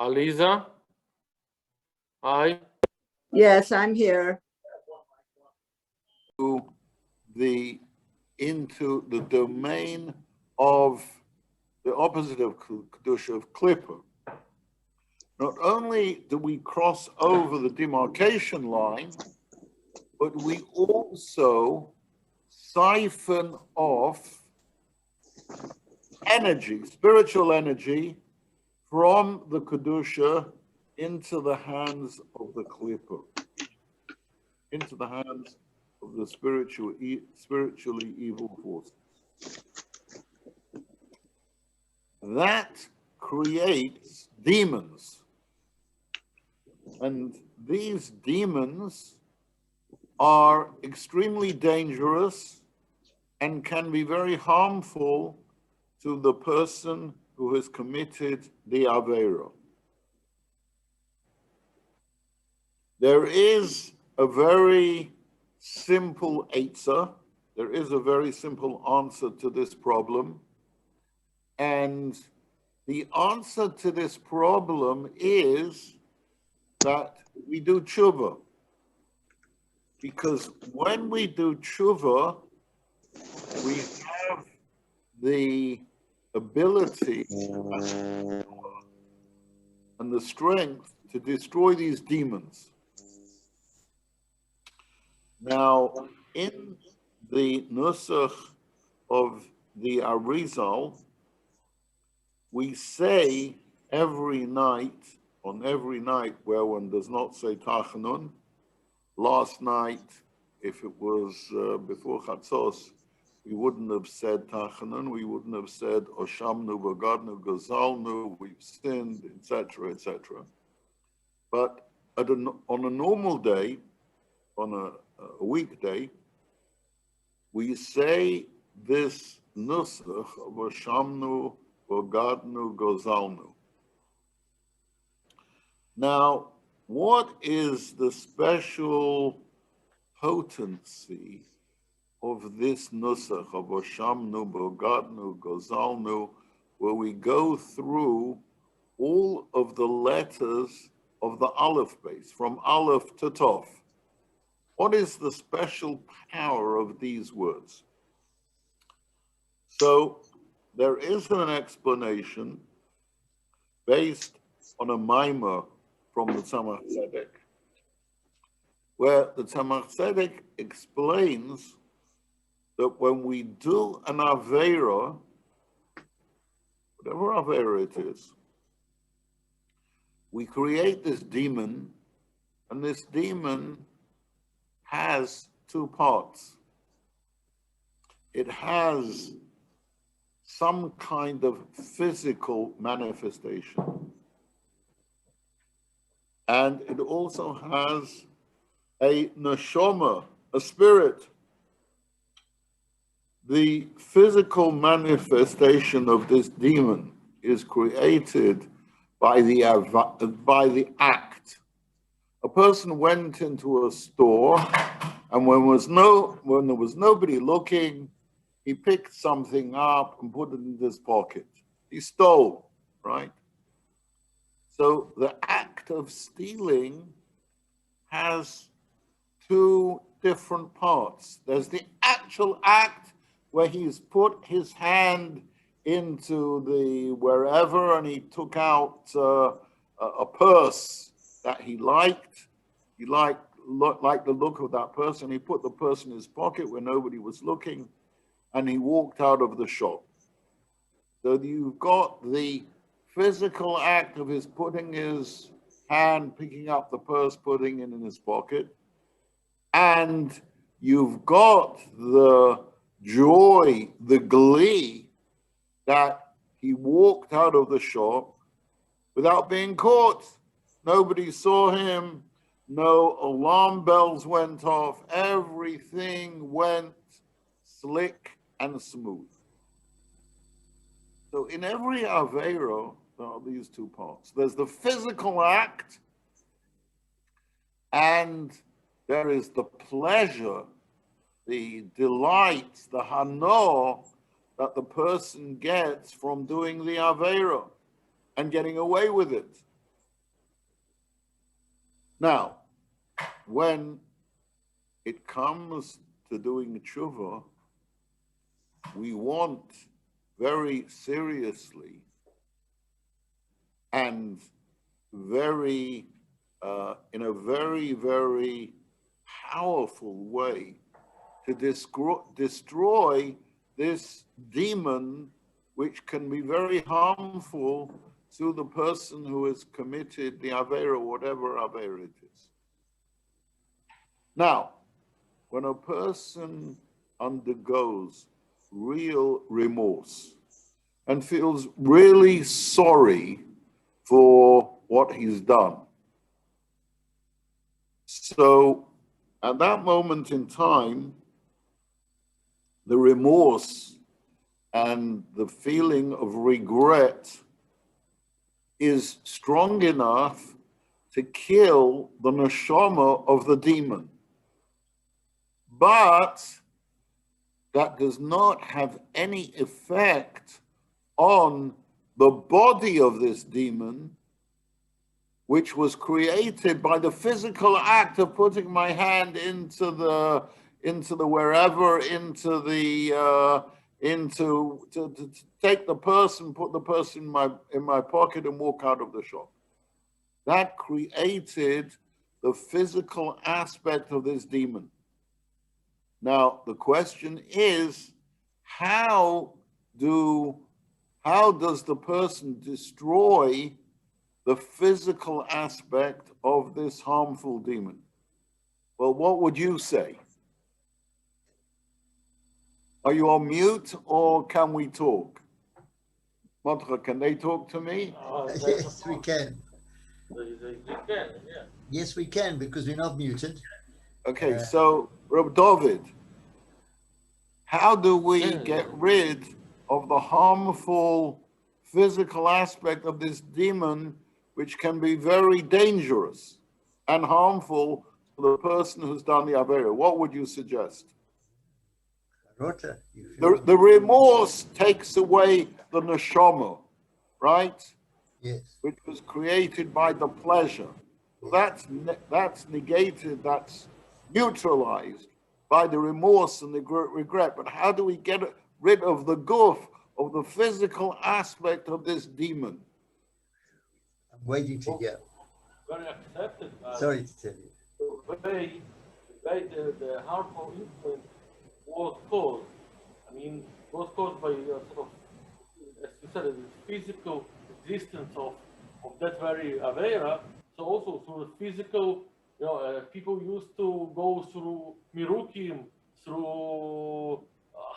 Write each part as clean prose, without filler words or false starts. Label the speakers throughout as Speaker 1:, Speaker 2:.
Speaker 1: Aliza? Hi.
Speaker 2: Yes, I'm here.
Speaker 3: Into the domain of the opposite of Kedusha, of Klippa. Not only do we cross over the demarcation line, but we also siphon off energy, spiritual energy, from the Kedusha into the hands of the Klippa, into the hands of the spiritually evil forces. That creates demons. And these demons are extremely dangerous and can be very harmful to the person who has committed the Aveira. There is a very simple eitzah. There is a very simple answer to this problem. And the answer to this problem is that we do tshuva. Because when we do tshuva, we have the ability and the strength to destroy these demons. Now, in the nusach of the Arizal, we say every night, on every night where one does not say Tachanun, last night, if it was before Chatzos, we wouldn't have said Tachanun, we wouldn't have said Oshamnu, Bagadnu, Gazalnu, we've sinned, etc., etc. But on a normal day, on a weekday, we say this nusach of Oshamnu, Bagadnu, Gazalnu. Now, what is the special potency of this nusach of Oshamnu, Bogadnu, Gozalnu, where we go through all of the letters of the Aleph base, from Aleph to Tov? What is the special power of these words? So there is an explanation based on a mimer from the Tzemach Tzedek, where the Tzemach Tzedek explains that when we do an Aveira, whatever Aveira it is, we create this demon, and this demon has two parts. It has some kind of physical manifestation, and it also has a neshama, a spirit. The physical manifestation of this demon is created by the act. A person went into a store, and when there was nobody looking, he picked something up and put it in his pocket. He stole, right? So the act of stealing has two different parts. There's the actual act where he's put his hand into the wherever and he took out a purse that he liked. He liked the look of that purse, and he put the purse in his pocket where nobody was looking, and he walked out of the shop. So you've got the physical act of his putting his hand, picking up the purse, putting it in his pocket, and you've got the joy, the glee that he walked out of the shop without being caught. Nobody saw him, no alarm bells went off, everything went slick and smooth. So in every Aveiro, there are these two parts. There's the physical act, and there is the pleasure, the delight, the hano that the person gets from doing the Aveira and getting away with it. Now, when it comes to doing tshuva, we want very seriously and very, in a very, very powerful way to destroy this demon, which can be very harmful to the person who has committed the Aveira, whatever Aveira it is. Now, when a person undergoes real remorse and feels really sorry for what he's done, so at that moment in time, the remorse and the feeling of regret is strong enough to kill the neshama of the demon. But that does not have any effect on the body of this demon, which was created by the physical act of putting my hand into the wherever, to take the person, put the person in my pocket and walk out of the shop. That created the physical aspect of this demon. Now, the question is, how does the person destroy the physical aspect of this harmful demon? Well, what would you say? Are you on mute or can we talk? Mordechai, can they talk to me?
Speaker 4: Yes, we can.
Speaker 1: They can, yeah.
Speaker 4: Yes, we can, because we're not muted.
Speaker 3: Okay, so Rabbi David, how do we get rid of the harmful physical aspect of this demon, which can be very dangerous and harmful to the person who's done the Aveira? What would you suggest? The remorse takes away the neshama, right?
Speaker 4: Yes.
Speaker 3: Which was created by the pleasure. That's negated, that's neutralized by the remorse and the regret. But how do we get rid of the guf, of the physical aspect of this demon?
Speaker 4: I'm waiting to hear.
Speaker 1: Very accepted.
Speaker 4: Sorry to tell you.
Speaker 1: The harmful influence was caused. I mean, was caused by sort of, as you said, the physical existence of that very Aveira. So also through the physical, people used to go through Mirukim, through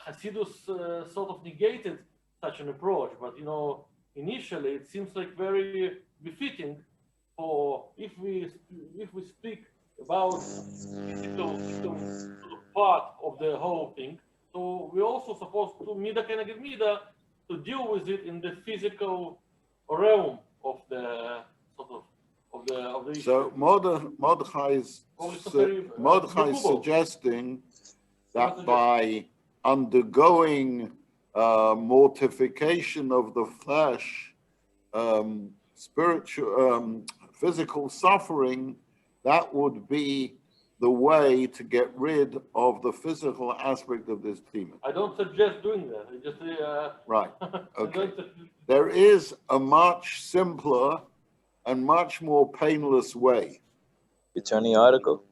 Speaker 1: Hasidus sort of negated such an approach. But initially it seems like very befitting for if we speak about physical sort of part of the whole thing. So we're also supposed to mida keneged mida to deal with it in the physical realm of the sort of the issue.
Speaker 3: So Mordechai is suggesting that by undergoing mortification of the flesh, spiritual, physical suffering, that would be the way to get rid of the physical aspect of this demon.
Speaker 1: I don't suggest doing that. I just
Speaker 3: right. Okay. There is a much simpler and much more painless way.
Speaker 5: Return the article.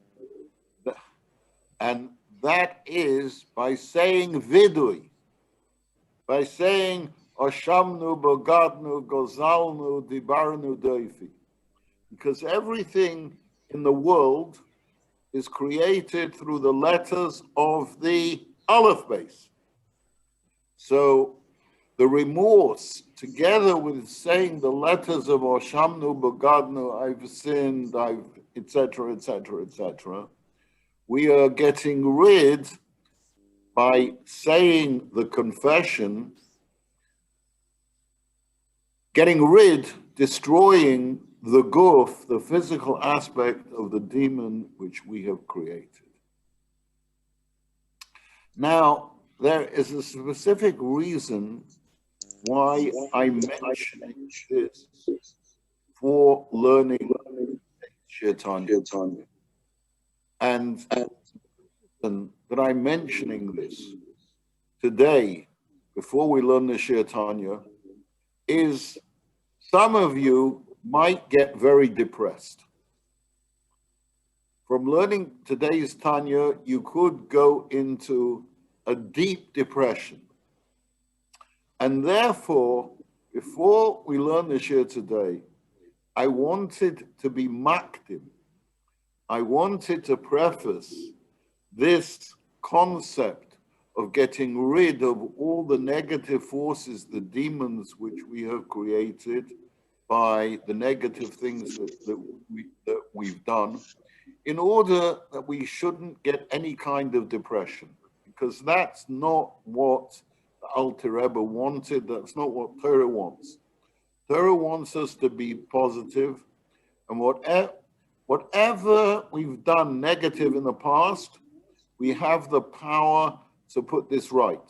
Speaker 3: And that is by saying vidui, by saying Oshamnu, Bogadnu, Gozalnu, Dibarnu, Doifi. Because everything in the world is created through the letters of the Aleph base. So the remorse, together with saying the letters of Oshamnu, Bogadnu, I've sinned, etc., etc., etc., we are getting rid, by saying the confession, destroying the guf, the physical aspect of the demon which we have created. Now, there is a specific reason why I mention this for learning Shiur Tanya. And that I'm mentioning this today, before we learn the Shiur Tanya, is some of you might get very depressed. From learning today's Tanya, you could go into a deep depression. And therefore, before we learn the Shiur today, I wanted to be makdim. I wanted to preface this concept of getting rid of all the negative forces, the demons which we have created by the negative things that we've done, in order that we shouldn't get any kind of depression, because that's not what the Alter Rebbe wanted. That's not what Torah wants. Torah wants us to be positive, and whatever we've done negative in the past, we have the power to put this right.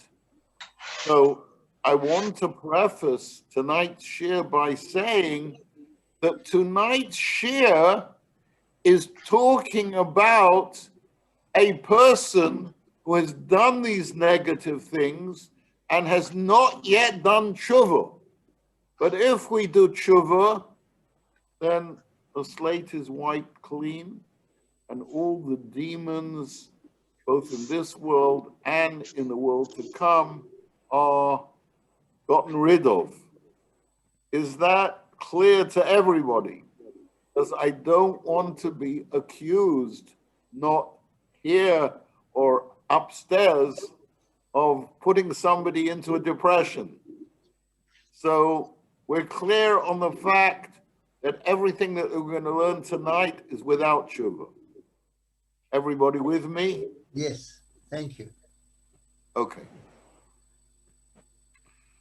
Speaker 3: So I want to preface tonight's shiur by saying that tonight's shiur is talking about a person who has done these negative things and has not yet done tshuva. But if we do tshuva, then the slate is wiped clean, and all the demons, both in this world and in the world to come, are gotten rid of. Is that clear to everybody? Because I don't want to be accused, not here or upstairs, of putting somebody into a depression. So we're clear on the fact that everything that we're going to learn tonight is without tshuva. Everybody with me?
Speaker 4: Yes, thank you.
Speaker 3: Okay.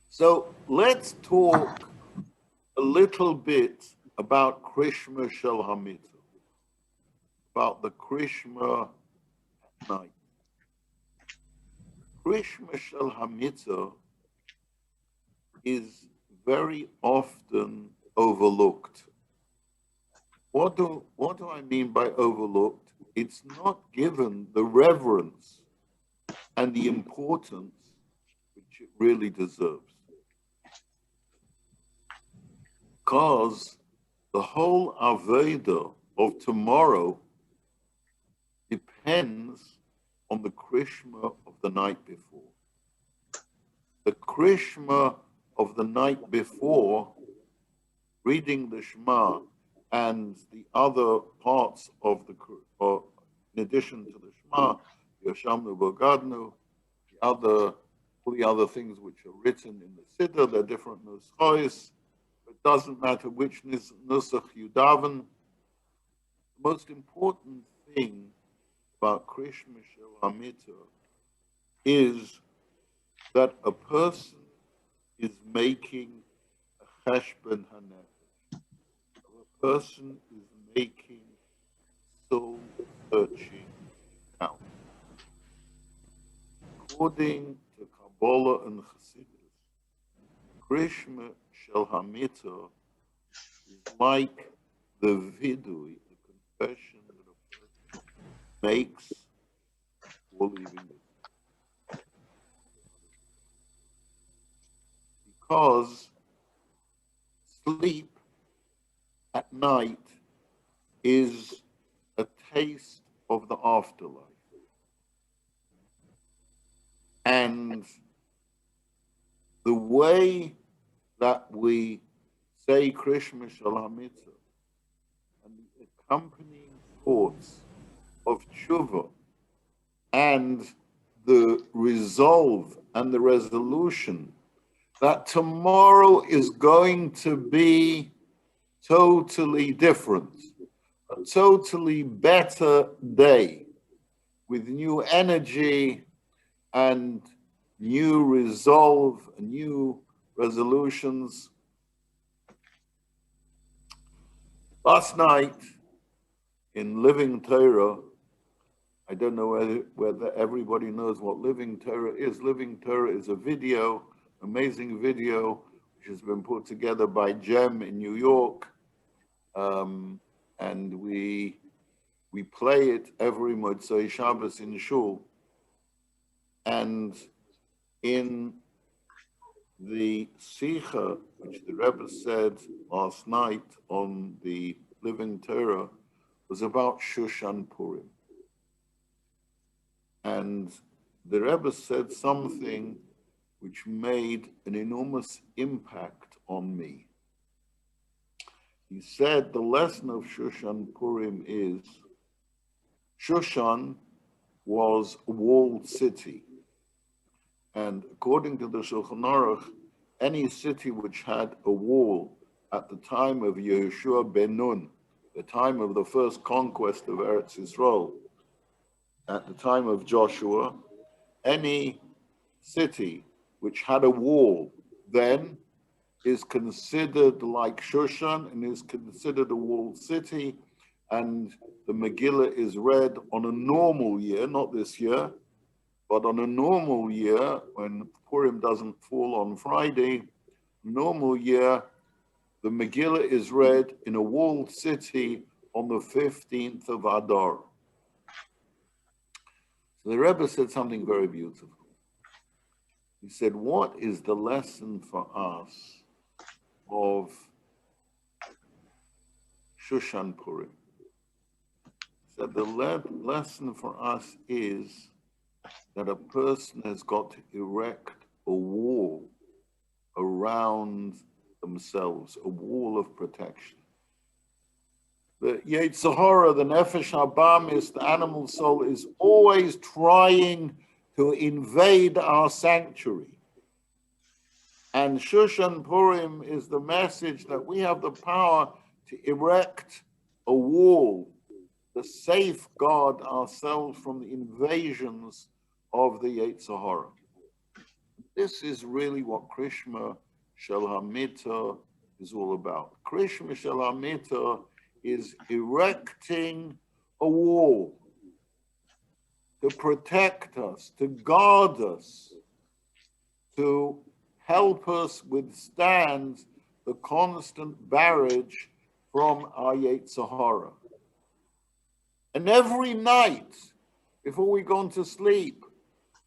Speaker 3: So let's talk a little bit about Krishma Shel Hamita, about the Krishma at night. Krishma Shel Hamita is very often overlooked. What do I mean by overlooked? It's not given the reverence and the importance which it really deserves. Because the whole Aveda of tomorrow depends on the Krishma of the night before. The Krishma of the night before, reading the Shema and the other parts of in addition to the Shema, Yashamnu Bogadnu, all the other things which are written in the Siddur, they're different nusachos. It doesn't matter which nusach you daven. The most important thing about Krishma Shel Hamita is that a person is making a cheshbon hanefesh. A person is making soul searching out. According to Kabbalah and Chassidus, Krishma Shel Hamita is like the vidui, the confession that a person makes before leaving this. Because sleep at night is a taste of the afterlife. And the way that we say Krishma Shel Hamita and the accompanying thoughts of tshuva and the resolve and the resolution that tomorrow is going to be totally different, a totally better day with new energy and new resolve, new resolutions. Last night in Living Torah, I don't know whether everybody knows what Living Torah is. Living Torah is a video, amazing video, which has been put together by Jem in New York. and we play it every Motzei Shabbos in shul. And in the Sikha, which the Rebbe said last night on the Living Torah, was about Shushan Purim. And the Rebbe said something which made an enormous impact on me. He said the lesson of Shushan Purim is, Shushan was a walled city. And according to the Shulchan Aruch, any city which had a wall at the time of Yehoshua ben Nun, the time of the first conquest of Eretz Yisrael, at the time of Joshua, any city which had a wall then is considered like Shushan and is considered a walled city, and the Megillah is read on a normal year, not this year, but on a normal year, when Purim doesn't fall on Friday, normal year, the Megillah is read in a walled city on the 15th of Adar. So the Rebbe said something very beautiful. He said, what is the lesson for us of Shushan Purim? He said, the lesson for us is that a person has got to erect a wall around themselves, a wall of protection. The Yetzer Hara, the Nefesh Habamis, the animal soul, is always trying to invade our sanctuary. And Shushan Purim is the message that we have the power to erect a wall to safeguard ourselves from the invasions of the Yetzer Hara. This is really what Krishma Shel HaMitah is all about. Krishma Shel HaMitah is erecting a wall to protect us, to guard us, to help us withstand the constant barrage from our Yetzer Hara. And every night, before we go to sleep,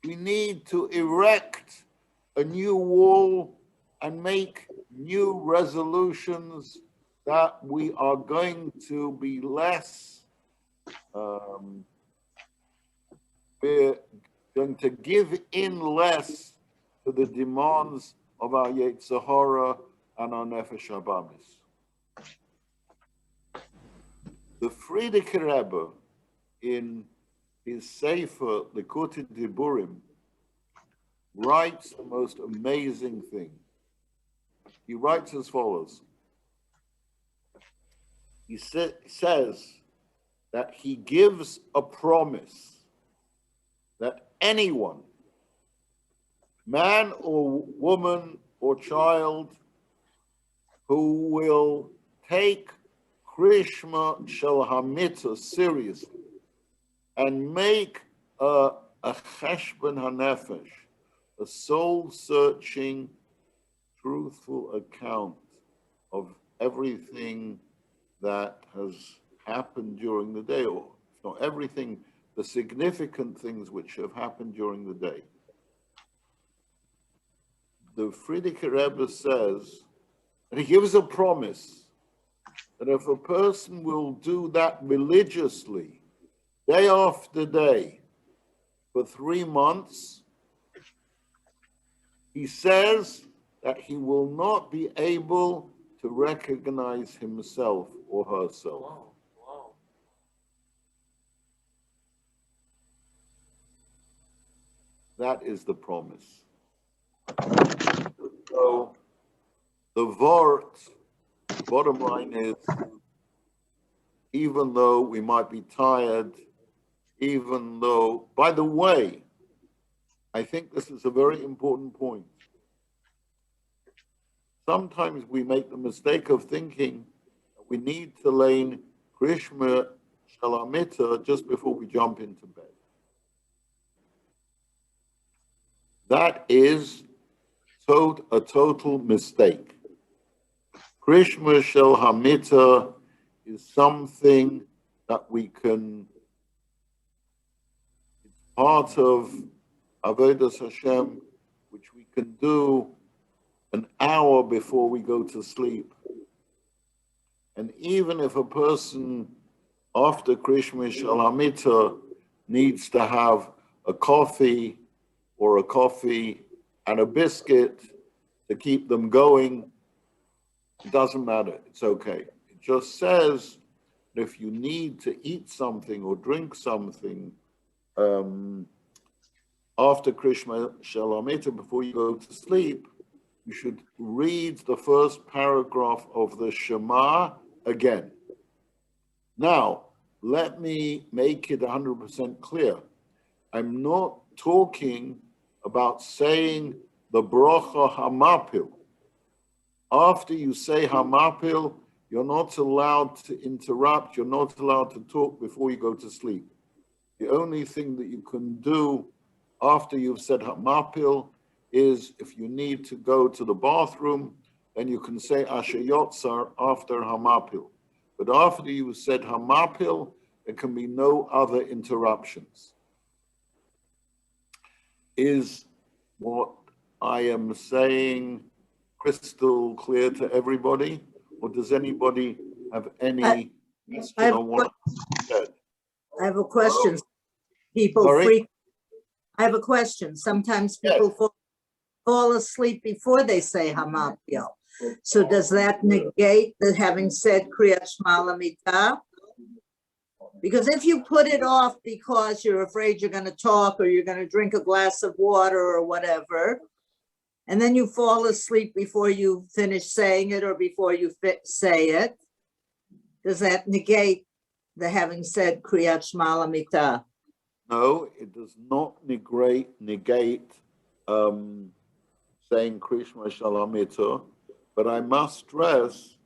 Speaker 3: we need to erect a new wall and make new resolutions that we are going to be less, we're going to give in less to the demands of our Yetzer Hara and our Nefesh Habamis. The Frierdiker Rebbe, in his Sefer, Likutei Diburim, writes the most amazing thing. He writes as follows. He says that he gives a promise that anyone, man or woman or child, who will take Krishma Shel HaMitah seriously and make a cheshbon hanefesh, a soul-searching, truthful account of everything that has happened during the day, or if not everything, the significant things which have happened during the day. The Frierdiker Rebbe says, and he gives a promise that if a person will do that religiously, day after day, for 3 months, he says that he will not be able to recognize himself or herself.
Speaker 1: Wow, wow.
Speaker 3: That is the promise. So the Vort, bottom line is, even though we might be tired, even though, by the way, I think this is a very important point. Sometimes we make the mistake of thinking that we need to learn Krishma Shel HaMitah just before we jump into bed. That is a total mistake. Krishma Shel HaMitah is something that we can, it's part of Avodas Hashem, which we can do an hour before we go to sleep. And even if a person after Krishma Shal HaMitzvah needs to have a coffee and a biscuit to keep them going, it doesn't matter, it's okay. It just says that if you need to eat something or drink something after Krishma Shal HaMitzvah before you go to sleep, you should read the first paragraph of the Shema again. Now, let me make it 100% clear. I'm not talking about saying the bracha hamapil. After you say hamapil, you're not allowed to interrupt, you're not allowed to talk before you go to sleep. The only thing that you can do after you've said hamapil is if you need to go to the bathroom, then you can say asher yotzar after hamapil. But after you said hamapil, there can be no other interruptions. Is what I am saying crystal clear to everybody? Or does anybody have any question on what I said?
Speaker 2: I have a question. I have a question. Sometimes people fall asleep before they say Hamapil. So does that negate the having said Kriyat Shema Lamita? Because if you put it off because you're afraid you're going to talk or you're going to drink a glass of water or whatever, and then you fall asleep before you finish saying it or before you say it, does that negate the having said Kriyat Shema Lamita?
Speaker 3: No, it does not negate saying Krishma Shal HaMitzvah, but I must stress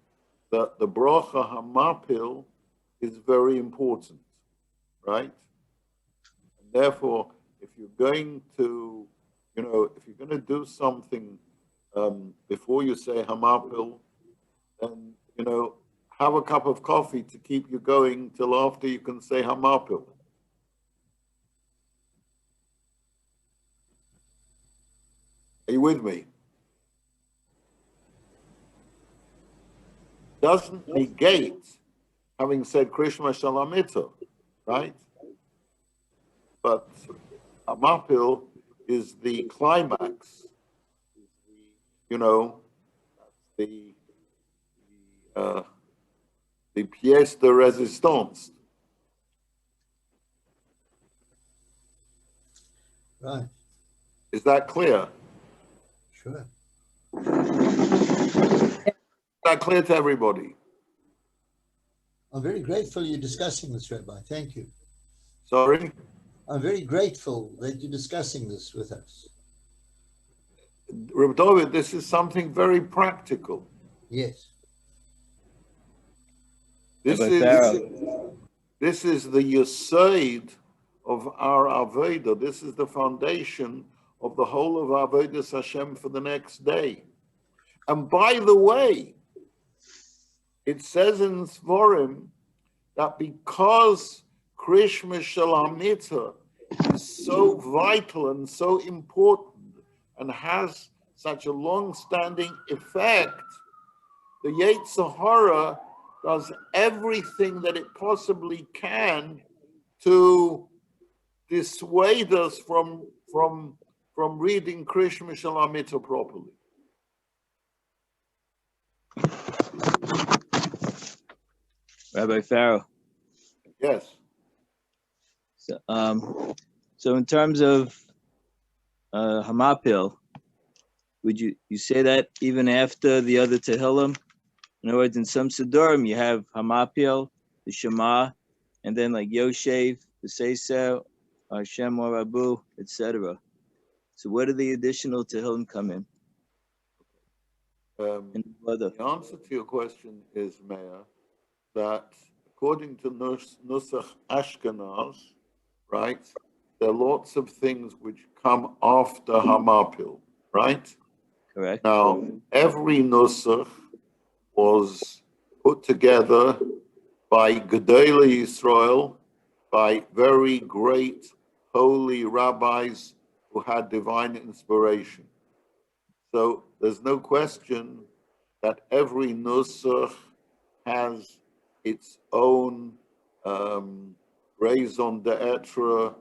Speaker 3: that the bracha hamapil is very important, right? And therefore, if you're going to, if you're going to do something before you say hamapil, then, have a cup of coffee to keep you going till after you can say hamapil. Are you with me? Doesn't negate having said Krishma Shal HaMitzvah, right? But Hamapil is the climax, that's the pièce de résistance.
Speaker 4: Right.
Speaker 3: Is that clear?
Speaker 4: Sure.
Speaker 3: Is that clear to everybody?
Speaker 4: I'm very grateful you're discussing this, Rabbi. Thank you.
Speaker 3: Sorry?
Speaker 4: I'm very grateful that you're discussing this with us.
Speaker 3: Rebbe Dolev, this is something very practical.
Speaker 4: Yes.
Speaker 3: This is the yesod of our Avodah. This is the foundation of the whole of Avodas Hashem for the next day. And by the way, it says in Svarim that because Krishma Shal HaMitzvah is so vital and so important and has such a long-standing effect, the Yetzer Hara does everything that it possibly can to dissuade us from reading Krishma Shal HaMitzvah properly.
Speaker 5: Rabbi Farro.
Speaker 3: Yes.
Speaker 5: So in terms of Hamapil, would you say that even after the other Tehillim? In other words, in some Sidurim, you have Hamapil, the Shema, and then like Yoshev, the Seisel, Hashem or Rabu, etc. So where do the additional Tehillim come in?
Speaker 3: The answer to your question is, Meir, that according to Nusach Ashkenaz, right, there are lots of things which come after Hamapil, right?
Speaker 5: Correct.
Speaker 3: Now, every Nusach was put together by Gedolei Yisrael, by very great holy rabbis who had divine inspiration. So there's no question that every nusach has its own raison d'etre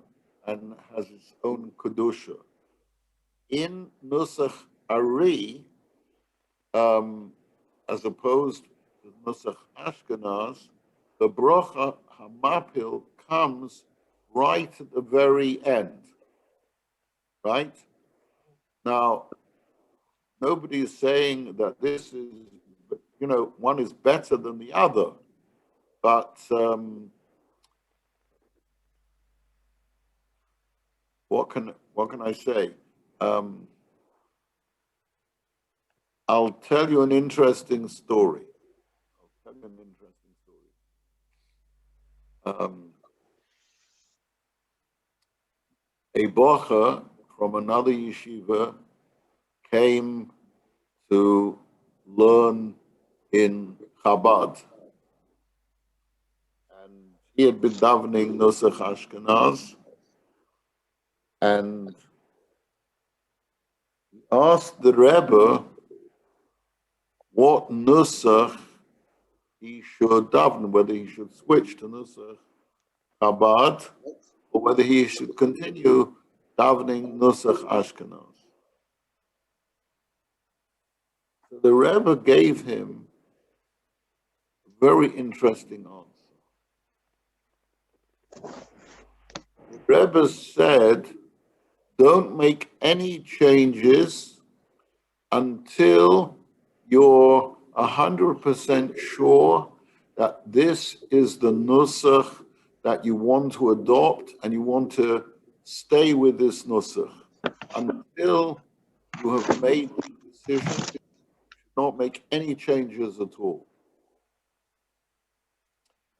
Speaker 3: and has its own kedusha. In nusach Ari, as opposed to nusach Ashkenaz, the brocha hamapil comes right at the very end, right? Now, nobody is saying that this is, one is better than the other, but what can I say? I'll tell you an interesting story. A bocher from another yeshiva came to learn in Chabad. And he had been davening Nusach Ashkenaz, and he asked the Rebbe what Nusach he should daven, whether he should switch to Nusach Chabad, or whether he should continue davening Nusach Ashkenaz. So the Rebbe gave him a very interesting answer. The Rebbe said, don't make any changes until you're 100% sure that this is the nusach that you want to adopt and you want to stay with this nusach. Until you have made the decision, you should not make any changes at all.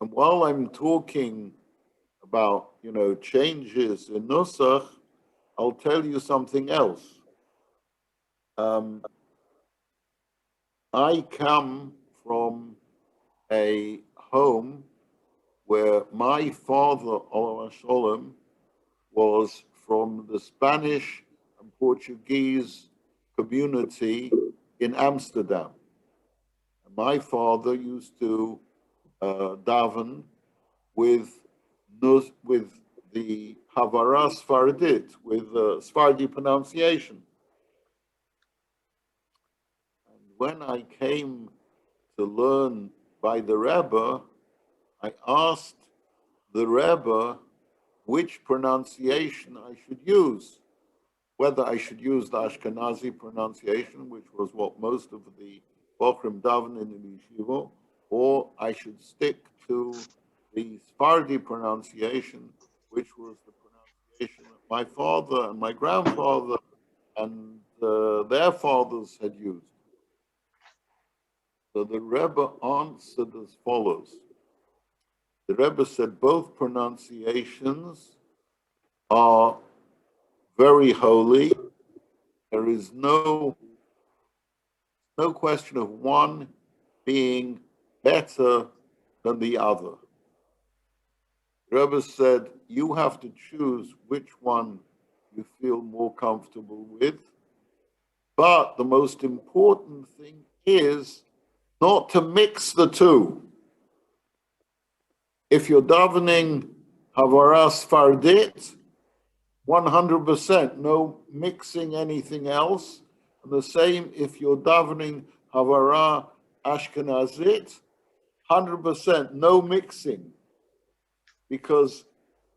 Speaker 3: And while I'm talking about, changes in nusach, I'll tell you something else. I come from a home where my father, Olam Sholem, was from the Spanish and Portuguese community in Amsterdam. And my father used to daven with the Havara Sfaradit, with Sephardi pronunciation. And when I came to learn by the Rebbe, I asked the Rebbe which pronunciation I should use, whether I should use the Ashkenazi pronunciation, which was what most of the Bochrim daven in the yeshiva, or I should stick to the Sephardi pronunciation, which was the pronunciation that my father and my grandfather and their fathers had used. So the Rebbe answered as follows. The Rebbe said both pronunciations are very holy. There is no question of one being better than the other. The Rebbe said you have to choose which one you feel more comfortable with, but the most important thing is not to mix the two. If you're davening Havara Sfardit, 100%, no mixing anything else. And the same if you're davening Havara Ashkenazit, 100%, no mixing. Because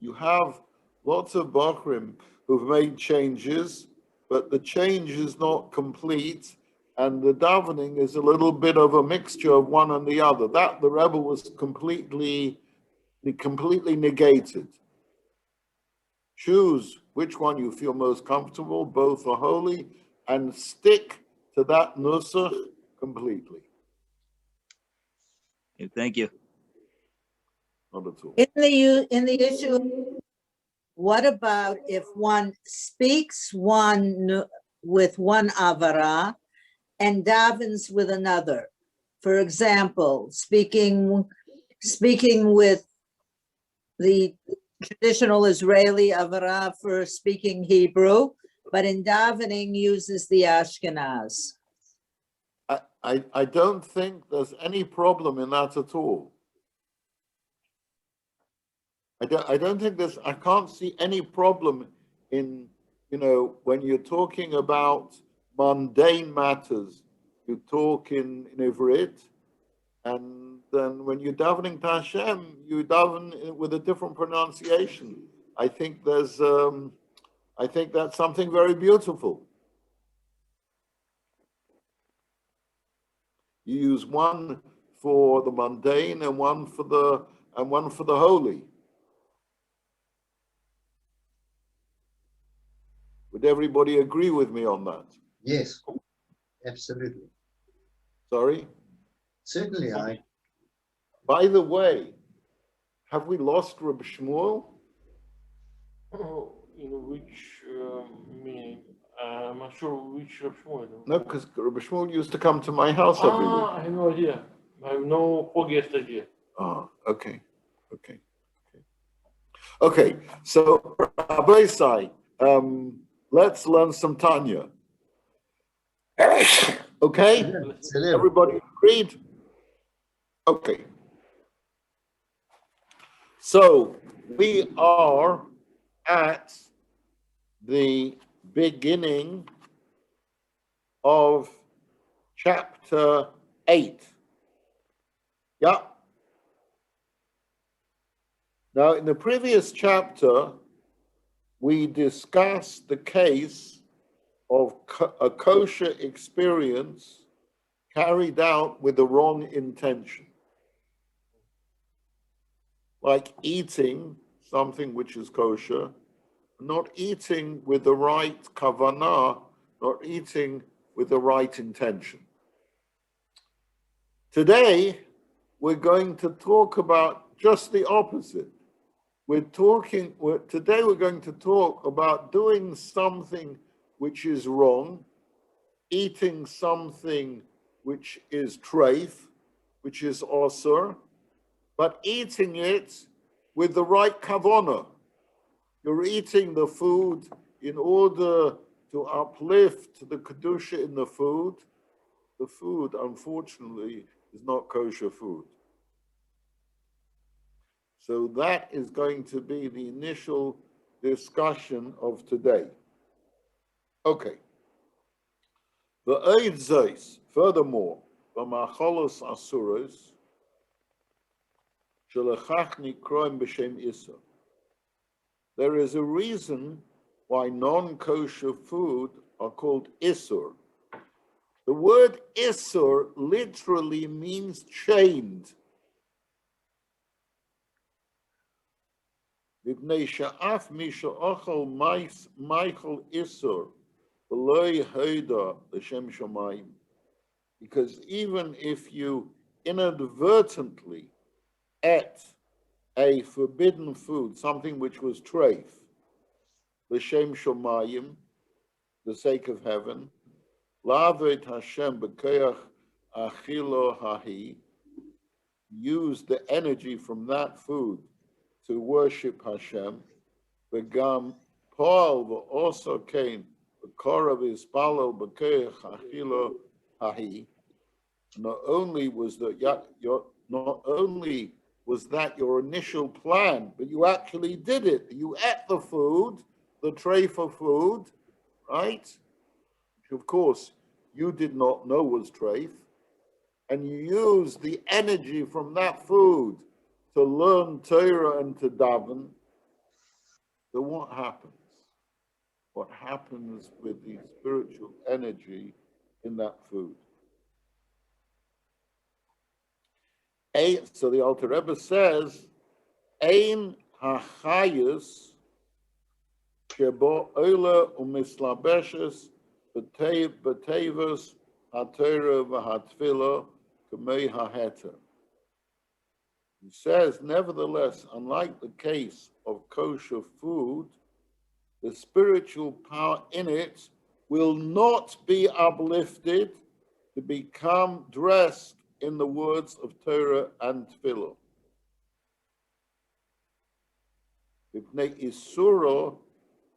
Speaker 3: you have lots of Bochrim who've made changes, but the change is not complete, and the davening is a little bit of a mixture of one and the other. That the Rebbe was completely negated. Choose which one you feel most comfortable, both are holy, and stick to that nusach completely.
Speaker 5: Thank you.
Speaker 3: Not at all.
Speaker 2: In the issue, what about if one speaks with one avara and davens with another? For example, speaking speaking with the traditional Israeli Avara for speaking Hebrew, but in davening uses the Ashkenaz.
Speaker 3: I don't think there's any problem in that at all. I don't think I can't see any problem in, when you're talking about mundane matters, you talk in Ivrit, and then when you're davening to Hashem, you daven with a different pronunciation. I think that's something very beautiful. You use one for the mundane and one for the holy. Would everybody agree with me on that?
Speaker 4: Yes, absolutely.
Speaker 3: Sorry?
Speaker 4: Certainly, I.
Speaker 3: By the way, have we lost Rabbi Shmuel?
Speaker 1: Oh, in which meaning? I'm not sure which Rabbi Shmuel.
Speaker 3: No, because Rabbi Shmuel used to come to my house every week.
Speaker 1: I have no idea. I have no foggiest idea.
Speaker 3: Okay. Okay, so Rabbi Sai, let's learn some Tanya. Okay? Everybody agreed? Okay. So we are at the beginning of chapter 8. Yeah. Now, in the previous chapter, we discussed the case of a kosher experience carried out with the wrong intention. Like eating something which is kosher, not eating with the right kavanah, not eating with the right intention. Today, we're going to talk about just the opposite. Today we're going to talk about doing something which is wrong, eating something which is treif, which is osur, but eating it with the right kavanah. You're eating the food in order to uplift the kedusha in the food. The food, unfortunately, is not kosher food. So that is going to be the initial discussion of today. Okay. Furthermore, b'macholos asuros shelechachni kroim b'shem isur. There is a reason why non-kosher food are called isur. The word isur literally means chained. Because even if you inadvertently ate a forbidden food, something which was treif, l'shem shomayim, the sake of heaven, la'aved Hashem b'koyach achilo hahi, use the energy from that food to worship Hashem, v'gam poal v'oso kain v'korav ispalel b'koyach achilo hahi. Not only was that your initial plan, but you actually did it. You ate the food, the tray for food, right? Which of course you did not know was treif, and you used the energy from that food to learn Torah and to daven. So what happens? What happens with the spiritual energy in that food? So the Alter Rebbe says, Ein hachayus shebo ola umislabeshes b'tevus haTorah v'hatfila k'mei haheter. He says, nevertheless, unlike the case of kosher food, the spiritual power in it will not be uplifted to become dressed in the words of Torah and Tefillah. Mipnei isuro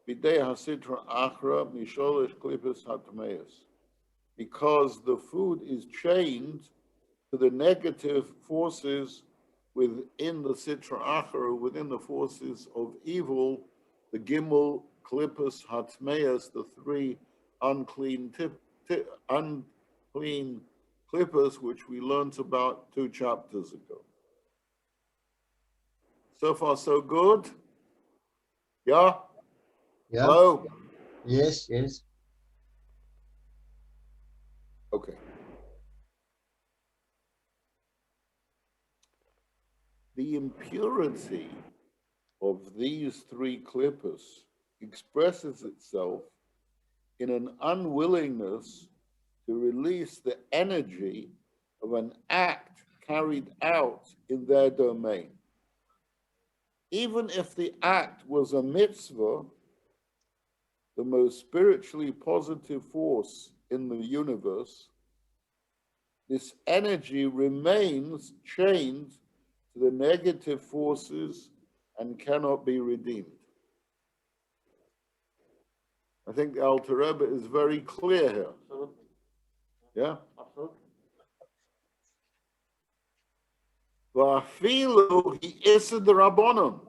Speaker 3: bidei hasitra achra misholish klippus hatmeis. Because the food is chained to the negative forces within the sitra achra, within the forces of evil, the gimel, klippus, hatmeas, the three unclean unclean klippus, which we learned about 2 chapters ago. So far, so good? Yeah?
Speaker 4: Yeah.
Speaker 3: Hello?
Speaker 4: Yes. Yes.
Speaker 3: Okay. The impurity of these three klippus expresses itself in an unwillingness to release the energy of an act carried out in their domain. Even if the act was a mitzvah, the most spiritually positive force in the universe, this energy remains chained to the negative forces and cannot be redeemed. I think the Alter Rebbe is very clear here.
Speaker 1: Absolutely.
Speaker 3: Yeah?
Speaker 1: Absolutely.
Speaker 3: V'afilu he isad rabbanon.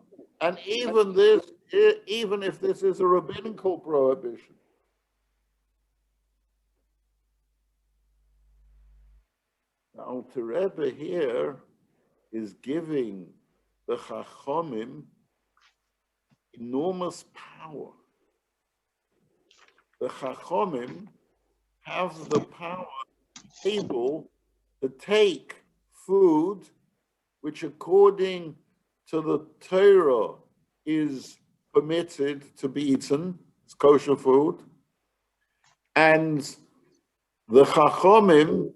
Speaker 3: And even if this is a rabbinical prohibition. The Alter Rebbe here is giving the Chachomim enormous power. The Chachomim have the power able to take food which according to the Torah is permitted to be eaten, it's kosher food, and the Chachomim,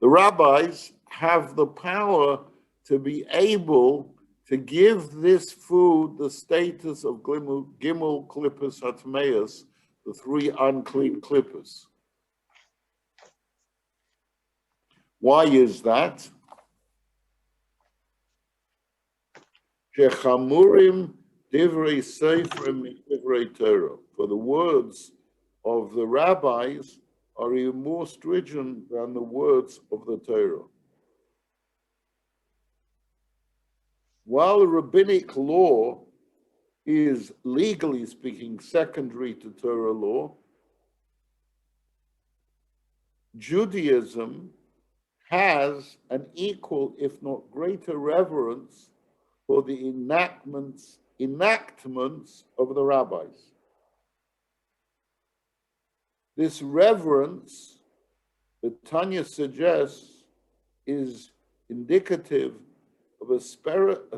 Speaker 3: the rabbis, have the power to be able to give this food the status of gimel klippus hatmeus, the three unclean klippus. Why is that? Shechamurim divrei seifrim divrei Torah. For the words of the rabbis are even more stringent than the words of the Torah. While rabbinic law is, legally speaking, secondary to Torah law, Judaism has an equal, if not greater, reverence for the enactments of the rabbis. This reverence, the Tanya suggests, is indicative of a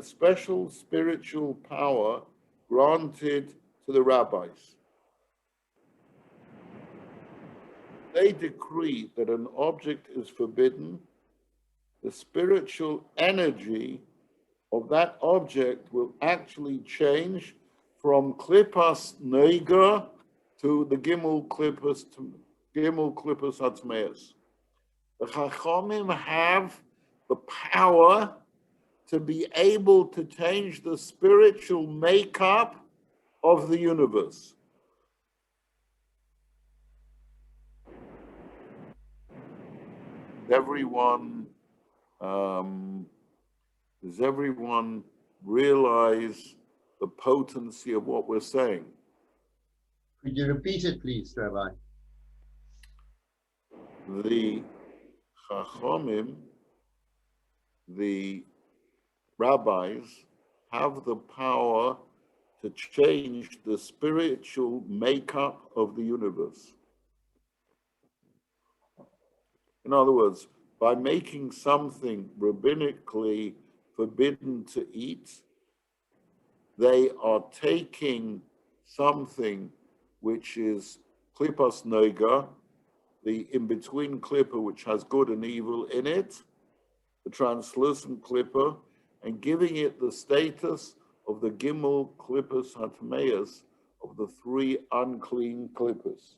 Speaker 3: special spiritual power granted to the rabbis. They decree that an object is forbidden, the spiritual energy of that object will actually change from klippas neiga to the gimel klippus hatmeus. The Chachomim have the power to be able to change the spiritual makeup of the universe. Does everyone realize the potency of what we're saying?
Speaker 4: Could you repeat it, please, Rabbi?
Speaker 3: The Chachomim, the rabbis, have the power to change the spiritual makeup of the universe. In other words, by making something rabbinically forbidden to eat, they are taking something which is klippas neiga, the in-between klippa which has good and evil in it, the translucent klippa, and giving it the status of the gimel klippus hatmeus, of the three unclean klippas.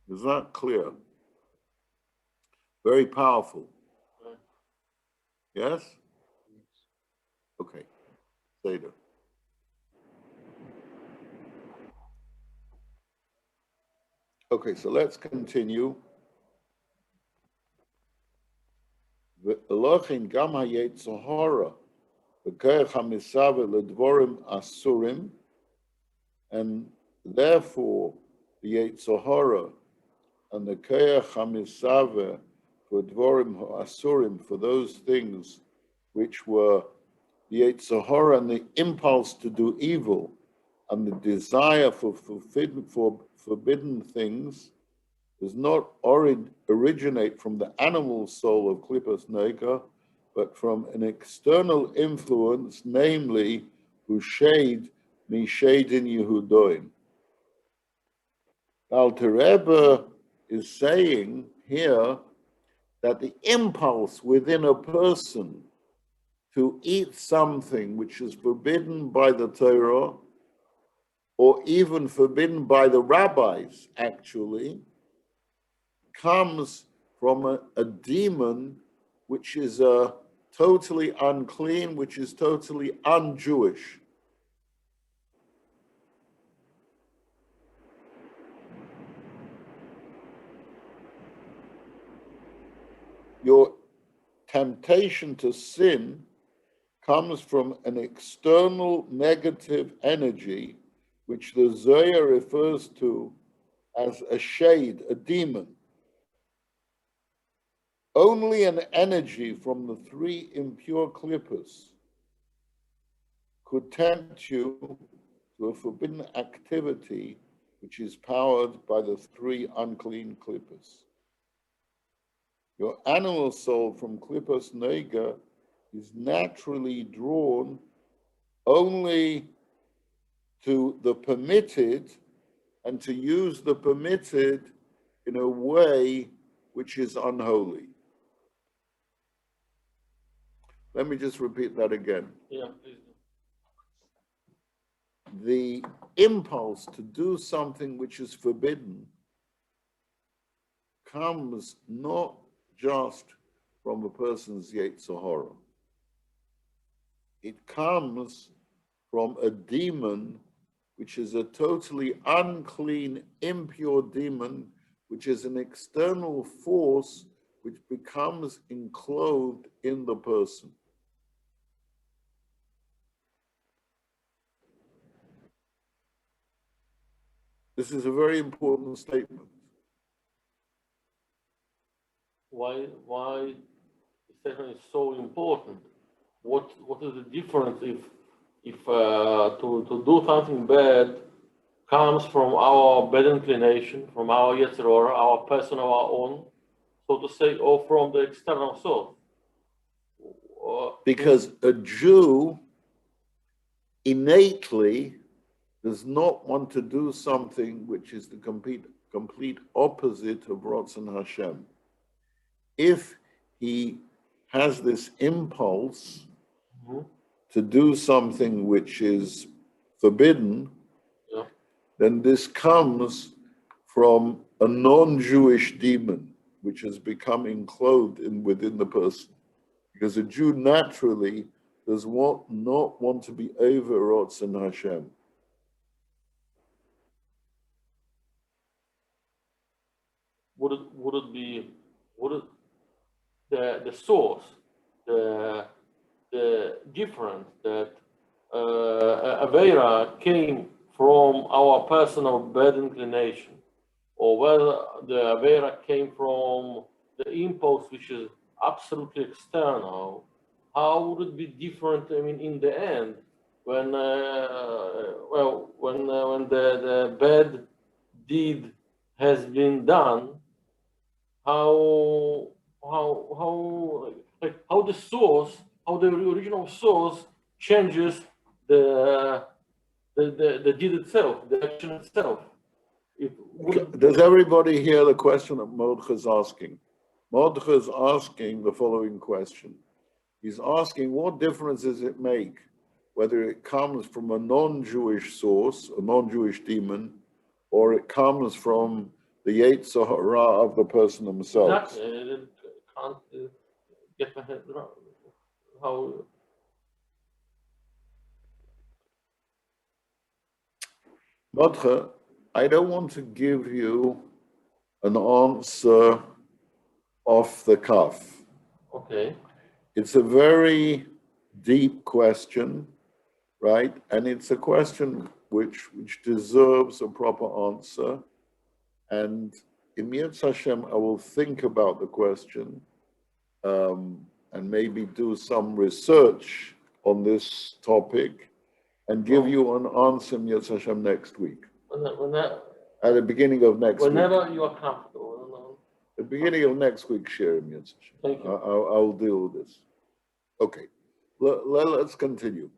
Speaker 3: Is that clear? Very powerful. Yes? Okay. Seder. Okay, so let's continue. Ve'elochin gam ha'yetzer hara v'koach ha'misave ledvorim asurim, and therefore the yetzer hara and the koach ha'misave for dvorim ha'asurim, for those things which were the yetzer hara and the impulse to do evil and the desire for forbidden things, does not originate from the animal soul of Klippas Nega, but from an external influence, namely, Hushade Mishadin Yehudoin. Alter Rebbe is saying here that the impulse within a person to eat something which is forbidden by the Torah, or even forbidden by the rabbis, actually, comes from a demon which is totally unclean, which is totally un-Jewish. Your temptation to sin comes from an external negative energy, which the Zohar refers to as a shade, a demon. Only an energy from the three impure klippas could tempt you to a forbidden activity which is powered by the three unclean klippas. Your animal soul from klippas nega is naturally drawn only to the permitted and to use the permitted in a way which is unholy. Let me just repeat that again.
Speaker 1: Yeah, please.
Speaker 3: The impulse to do something which is forbidden comes not just from a person's yetzer hara. It comes from a demon which is a totally unclean, impure demon, which is an external force which becomes enclosed in the person. This is a very important statement.
Speaker 1: Why the statement is so important? What is the difference if to do something bad comes from our bad inclination, from our yetzer hara, our person of our own, so to say, or from the external source?
Speaker 3: Because a Jew innately does not want to do something which is the complete opposite of Ratzon Hashem. If he has this impulse to do something which is forbidden, then this comes from a non-Jewish demon which has become enclosed within the person. Because a Jew naturally does not want to be over Ratzon Hashem.
Speaker 1: Would it be the source, the difference that Avera came from our personal bad inclination, or whether the Avera came from the impulse which is absolutely external? How would it be different? I mean, in the end, when when the bad deed has been done, how the source, how the original source changes the deed itself, the action itself.
Speaker 3: Does everybody hear the question that Mordechai is asking? Mordechai is asking the following question. He's asking, what difference does it make whether it comes from a non-Jewish source, a non-Jewish demon, or it comes from the yetzer hara of the person themselves?
Speaker 1: Exactly. I can't get my head around. how?
Speaker 3: Motche, I don't want to give you an answer off the cuff.
Speaker 1: Okay.
Speaker 3: It's a very deep question, right? And it's a question which deserves a proper answer. And in Yetz Hashem, I will think about the question and maybe do some research on this topic and give you an answer in Yetz Hashem next week. At the beginning of next week.
Speaker 1: Whenever you are comfortable.
Speaker 3: The beginning of next week, Shiur Yetz Hashem.
Speaker 1: Thank you.
Speaker 3: I'll deal with this. Okay, let's continue.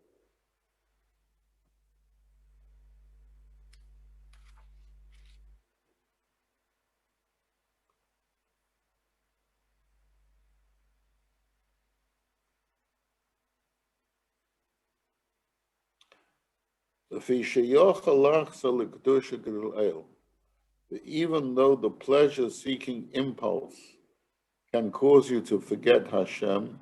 Speaker 3: Even though the pleasure-seeking impulse can cause you to forget Hashem,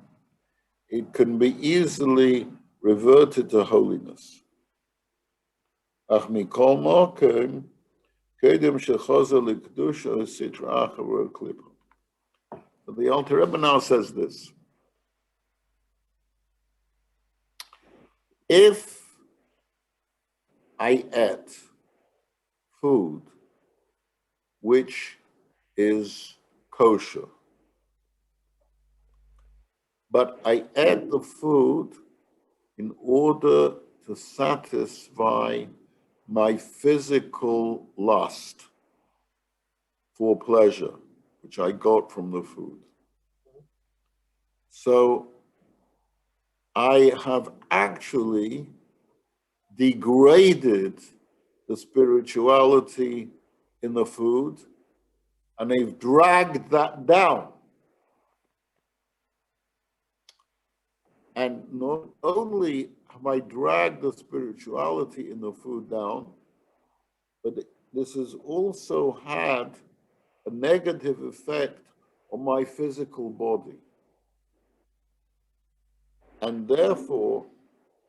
Speaker 3: it can be easily reverted to holiness. The Alter Rebbe now says this. If I ate food which is kosher, but I ate the food in order to satisfy my physical lust for pleasure, which I got from the food. So I have actually degraded the spirituality in the food, and they've dragged that down. And not only have I dragged the spirituality in the food down, but this has also had a negative effect on my physical body. And therefore,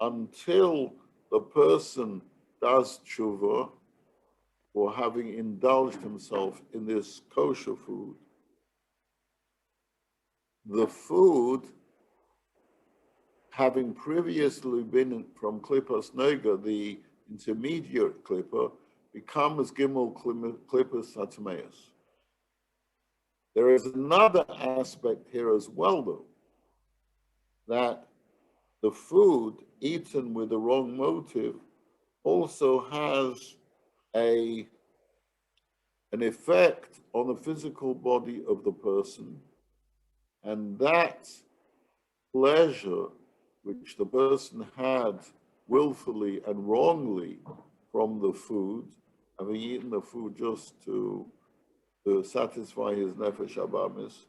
Speaker 3: until the person does tshuva for having indulged himself in this kosher food, the food, having previously been from klippas nega, the intermediate klippa, becomes gimel klippas hatmeis. There is another aspect here as well, though, that the food eaten with the wrong motive also has an effect on the physical body of the person, and that pleasure which the person had willfully and wrongly from the food, having eaten the food just to satisfy his nefesh abamis,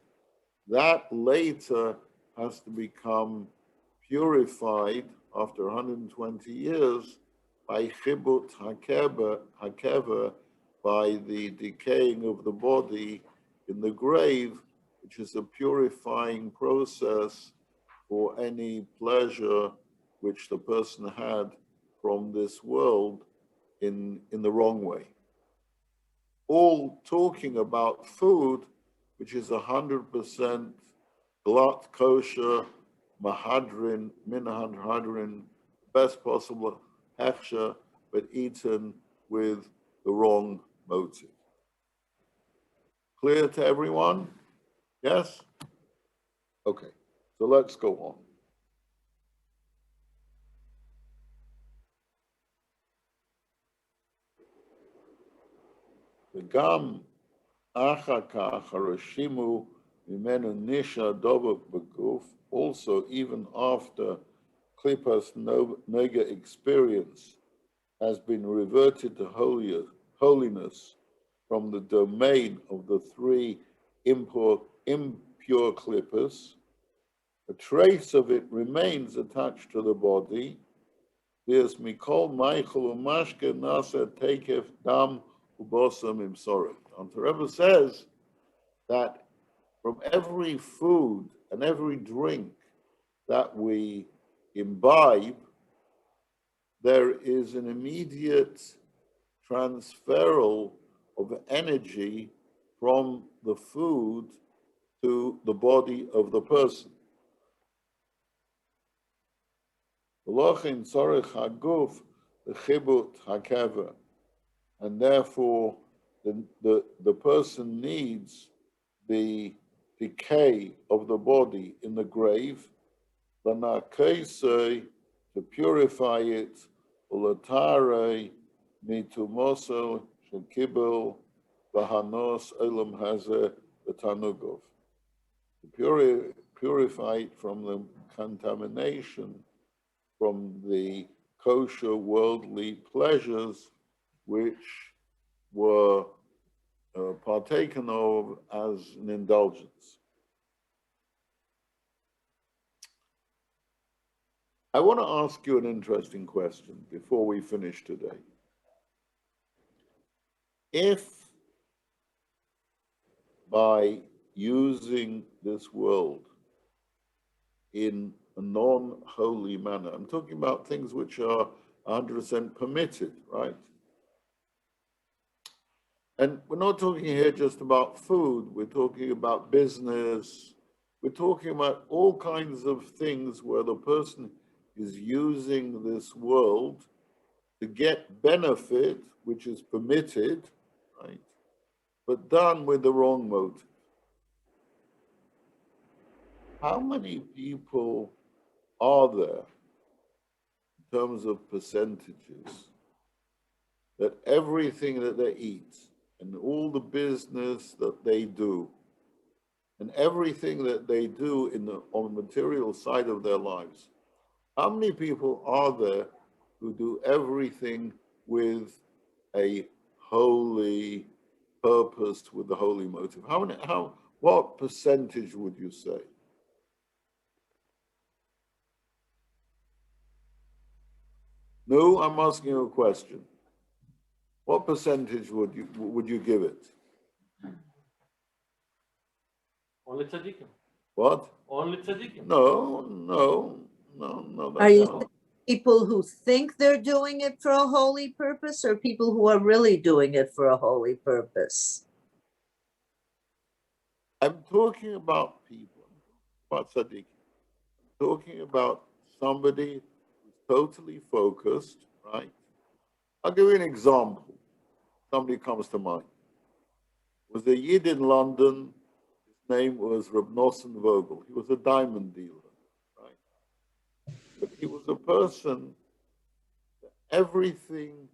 Speaker 3: that later has to become purified after 120 years by chibut hakeva, by the decaying of the body in the grave, which is a purifying process for any pleasure which the person had from this world in the wrong way. All talking about food, which is 100% glut, kosher, mahadrin, minahadrin, best possible hechsher, but eaten with the wrong motive. Clear to everyone? Yes? Okay, so let's go on. V'gam achar kach harashimu mimenu nisha dover beguf. Also, even after klippas nega experience has been reverted to holiness from the domain of the three impure klippas, a trace of it remains attached to the body. There's mikol meichel umashke nasa tekef dam ubosam imsoret. And the Rebbe says that from every food and every drink that we imbibe, there is an immediate transferal of energy from the food to the body of the person. And therefore, the person needs the decay of the body in the grave, to purify it, mitumosel shekibel vahanos elam hazeh v'tanugov. To purify it from the contamination from the kosher worldly pleasures which were partaken of as an indulgence. I want to ask you an interesting question before we finish today. If by using this world in a non-holy manner, I'm talking about things which are 100% permitted, right? And we're not talking here just about food, we're talking about business, we're talking about all kinds of things where the person is using this world to get benefit, which is permitted, right? But done with the wrong motive. How many people are there, in terms of percentages, that everything that they eat and all the business that they do and everything that they do on the material side of their lives, how many people are there who do everything with a holy purpose, with the holy motive? What percentage would you say? No, I'm asking you a question. What percentage would you give it?
Speaker 1: Only tzaddikim.
Speaker 3: What?
Speaker 1: Only tzaddikim.
Speaker 3: No.
Speaker 2: Are you people who think they're doing it for a holy purpose, or people who are really doing it for a holy purpose?
Speaker 3: I'm talking about people, about tzaddikim. I'm talking about somebody who's totally focused, right? I'll give you an example. Somebody comes to mind. Was a Yid in London. His name was Reb Nosson Vogel. He was a diamond dealer, right? But he was a person that everything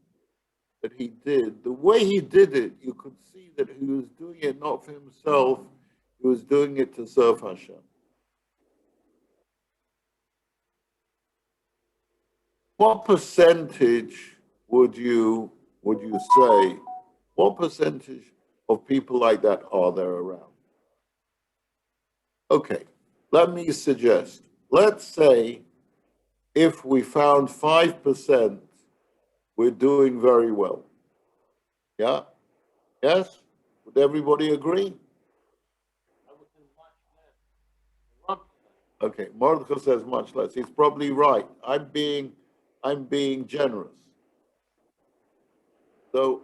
Speaker 3: that he did, the way he did it, you could see that he was doing it not for himself, he was doing it to serve Hashem. What percentage would you say, what percentage of people like that are there around? Okay, let me suggest, let's say if we found 5%, we're doing very well. Yeah? Yes? Would everybody agree?
Speaker 1: I would say much less.
Speaker 3: Okay, Mordechai says much less. He's probably right. I'm being generous. So,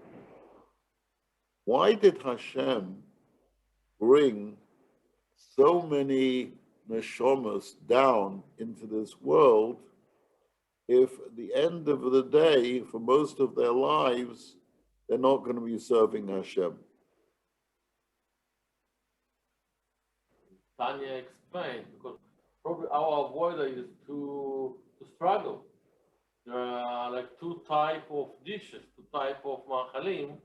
Speaker 3: why did Hashem bring so many neshamas down into this world if at the end of the day, for most of their lives, they're not going to be serving Hashem?
Speaker 1: Tanya explained, because probably our avoider is to struggle. There are like two types of dishes, two types of machalim.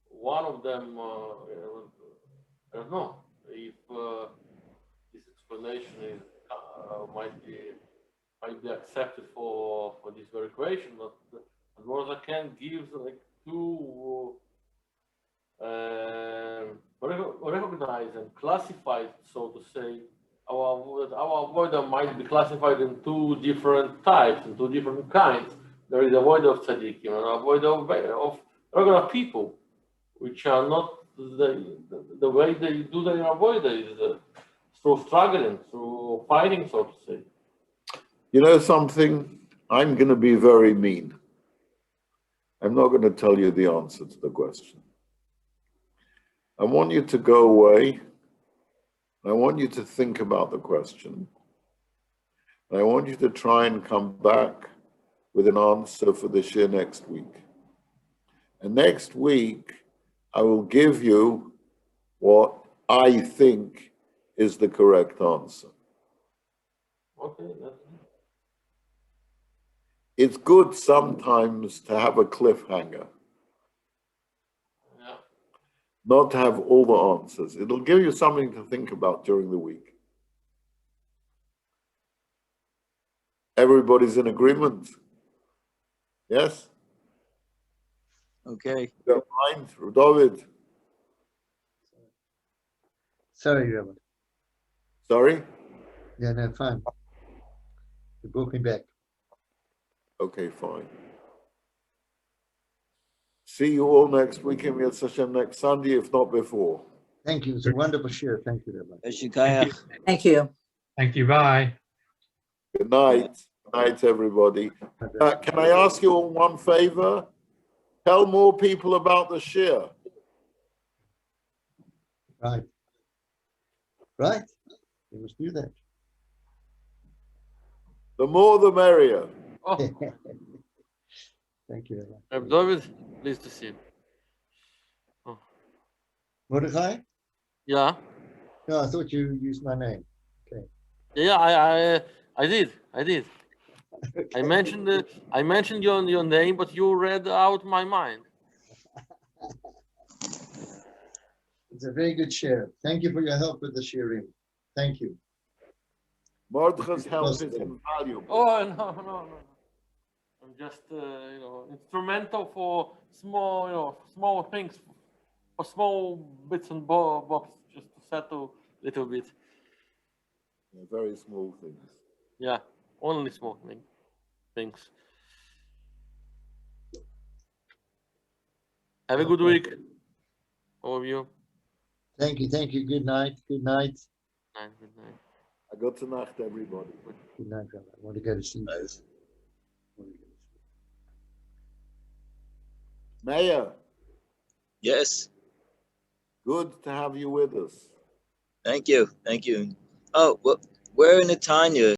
Speaker 1: One of them, I don't know if this explanation is might be accepted for this very question, but Admor can give like two recognize and classify, so to say. Our avoider might be classified in two different types, in two different kinds. There is a avoider of tzaddikim and a avoider of regular people, which are not the way they do their avoider is through struggling, through fighting, so to say.
Speaker 3: You know something? I'm going to be very mean. I'm not going to tell you the answer to the question. I want you to go away. I want you to think about the question. I want you to try and come back with an answer for the shiur next week. And next week, I will give you what I think is the correct answer.
Speaker 1: Okay.
Speaker 3: It's good sometimes to have a cliffhanger,
Speaker 1: Yeah.
Speaker 3: not to have all the answers. It'll give you something to think about during the week. Everybody's in agreement? Yes?
Speaker 5: Okay.
Speaker 3: You don't mind? David?
Speaker 4: Sorry, Rabbi.
Speaker 3: Sorry?
Speaker 4: Yeah, no, fine. You brought me back.
Speaker 3: Okay, fine. See you all next week in Yetz Hashem next Sunday, if not before.
Speaker 4: Thank you. It's a wonderful share. Thank you, Rabbi.
Speaker 5: Eshikayach.
Speaker 2: Thank you.
Speaker 6: Thank you. Bye.
Speaker 3: Good night. Good night, everybody. Can I ask you all one favor? Tell more people about the shiur.
Speaker 4: Right. Right. You must do that.
Speaker 3: The more the merrier.
Speaker 1: Oh,
Speaker 4: Thank you, Rabbi.
Speaker 1: Rabbi David, pleased to see you.
Speaker 4: Mordechai?
Speaker 1: Yeah.
Speaker 4: No, I thought you used my name.
Speaker 1: Yeah, I did. I
Speaker 4: Okay.
Speaker 1: mentioned your name, but you read out my mind.
Speaker 4: It's a very good share. Thank you for your help with the sharing. Thank you.
Speaker 3: Mordechai's help is invaluable.
Speaker 1: Oh no. I'm just instrumental for small things, for small bits and bobs, just to settle a little bit.
Speaker 3: Yeah, very small things.
Speaker 1: Yeah, only small things. Have a good week, all of you.
Speaker 4: Thank you. Thank you. Good night. Good night.
Speaker 1: Good night.
Speaker 3: I got to nacht, everybody.
Speaker 4: Good night, Rabbi. I want to go to sleep.
Speaker 3: Mayor,
Speaker 5: Yes.
Speaker 3: good to have you with us.
Speaker 5: Thank you. Thank you. Oh, well, where in the Tanya